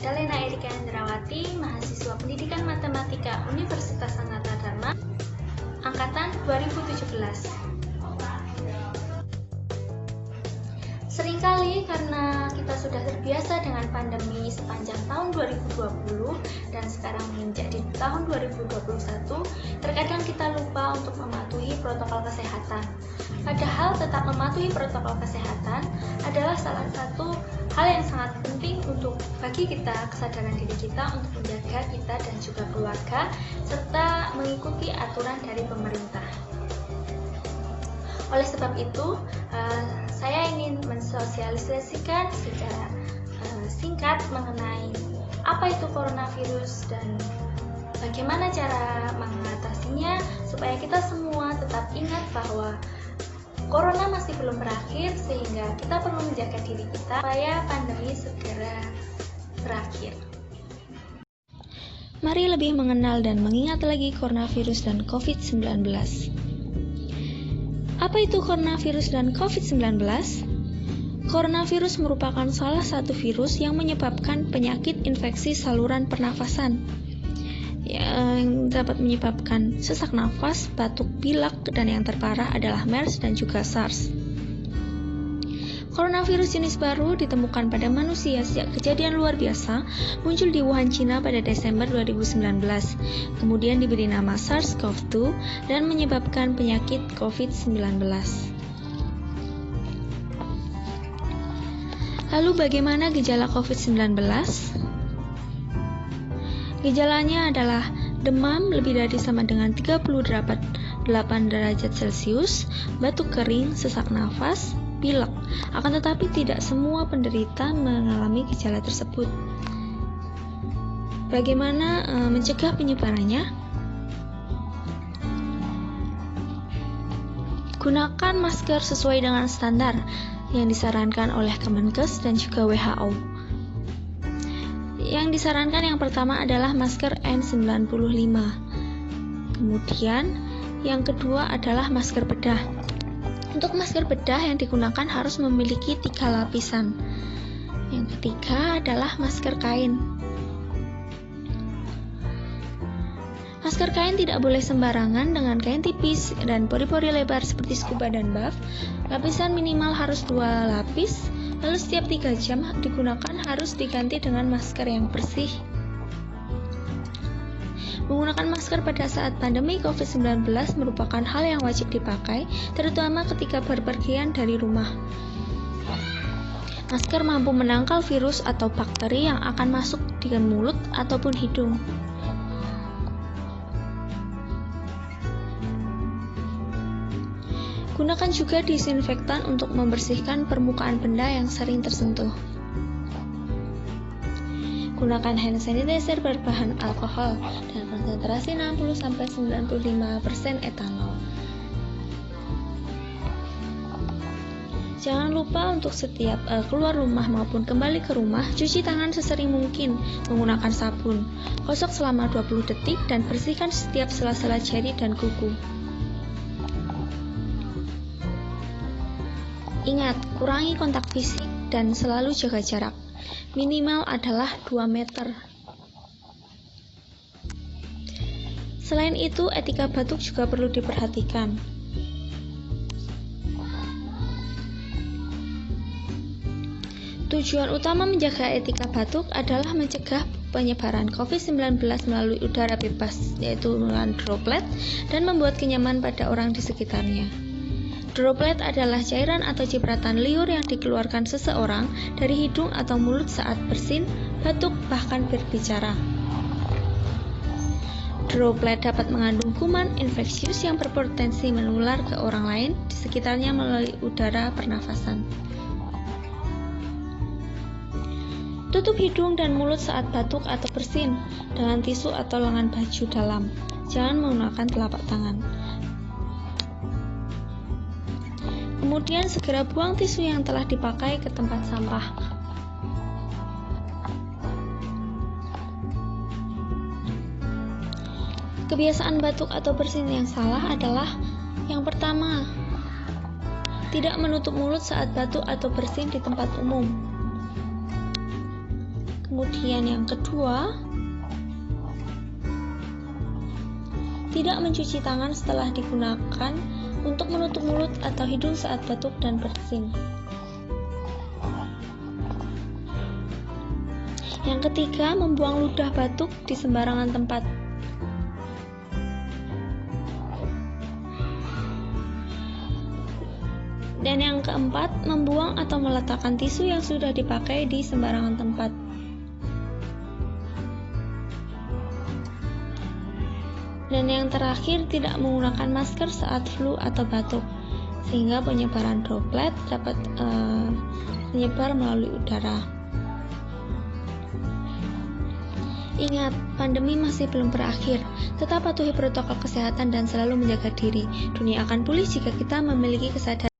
Dalena Erika Indrawati, mahasiswa Pendidikan Matematika Universitas Sanata Dharma, angkatan 2017. Seringkali karena kita sudah terbiasa dengan pandemi sepanjang tahun 2020 dan sekarang menjadi tahun 2021, terkadang kita lupa untuk mematuhi protokol kesehatan. Padahal tetap mematuhi protokol kesehatan adalah salah satu hal yang sangat penting untuk bagi kita, kesadaran diri kita untuk menjaga kita dan juga keluarga, serta mengikuti aturan dari pemerintah. Oleh sebab itu, saya ingin mensosialisasikan secara singkat mengenai apa itu coronavirus dan bagaimana cara mengatasinya, supaya kita semua tetap ingat bahwa corona masih belum berakhir, sehingga kita perlu menjaga diri kita supaya pandemi segera berakhir. Mari lebih mengenal dan mengingat lagi coronavirus dan COVID-19. Apa itu coronavirus dan COVID-19? Coronavirus merupakan salah satu virus yang menyebabkan penyakit infeksi saluran pernafasan yang dapat menyebabkan sesak nafas, batuk, pilek, dan yang terparah adalah MERS dan juga SARS. Coronavirus jenis baru ditemukan pada manusia sejak kejadian luar biasa muncul di Wuhan, China pada Desember 2019. Kemudian diberi nama SARS-CoV-2 dan menyebabkan penyakit COVID-19. Lalu bagaimana gejala COVID-19? Gejalanya adalah demam lebih dari sama dengan 38 derajat Celcius, batuk kering, sesak nafas, pilek. Akan tetapi tidak semua penderita mengalami gejala tersebut. Bagaimana mencegah penyebarannya? Gunakan masker sesuai dengan standar yang disarankan oleh Kemenkes dan juga WHO. Yang disarankan yang pertama adalah masker N95. Kemudian yang kedua adalah masker bedah. Untuk masker bedah yang digunakan harus memiliki 3 lapisan. Yang ketiga adalah masker kain. Masker kain tidak boleh sembarangan dengan kain tipis dan pori-pori lebar seperti scuba dan buff. Lapisan minimal harus 2 lapis, lalu setiap 3 jam digunakan harus diganti dengan masker yang bersih. Menggunakan masker pada saat pandemi COVID-19 merupakan hal yang wajib dipakai, terutama ketika berpergian dari rumah. Masker mampu menangkal virus atau bakteri yang akan masuk di mulut ataupun hidung. Gunakan juga disinfektan untuk membersihkan permukaan benda yang sering tersentuh. Gunakan hand sanitizer berbahan alkohol dan konsentrasi 60-95% etanol. Jangan lupa untuk setiap keluar rumah maupun kembali ke rumah, cuci tangan sesering mungkin menggunakan sabun. Gosok selama 20 detik dan bersihkan setiap sela-sela jari dan kuku. Ingat, kurangi kontak fisik dan selalu jaga jarak. Minimal adalah 2 meter. Selain itu, etika batuk juga perlu diperhatikan. Tujuan utama menjaga etika batuk adalah mencegah penyebaran COVID-19 melalui udara bebas, yaitu melalui droplet, dan membuat kenyaman pada orang di sekitarnya. Droplet adalah cairan atau cipratan liur yang dikeluarkan seseorang dari hidung atau mulut saat bersin, batuk, bahkan berbicara. Droplet dapat mengandung kuman infeksius yang berpotensi menular ke orang lain di sekitarnya melalui udara pernafasan. Tutup hidung dan mulut saat batuk atau bersin dengan tisu atau lengan baju dalam. Jangan menggunakan telapak tangan. Kemudian segera buang tisu yang telah dipakai ke tempat sampah. Kebiasaan batuk atau bersin yang salah adalah yang pertama, tidak menutup mulut saat batuk atau bersin di tempat umum. Kemudian yang kedua, tidak mencuci tangan setelah digunakan untuk menutup mulut atau hidung saat batuk dan bersin. Yang ketiga, membuang ludah batuk di sembarangan tempat. Dan yang keempat, membuang atau meletakkan tisu yang sudah dipakai di sembarangan tempat. Dan yang terakhir, tidak menggunakan masker saat flu atau batuk, sehingga penyebaran droplet dapat menyebar melalui udara. Ingat, pandemi masih belum berakhir. Tetap patuhi protokol kesehatan dan selalu menjaga diri. Dunia akan pulih jika kita memiliki kesadaran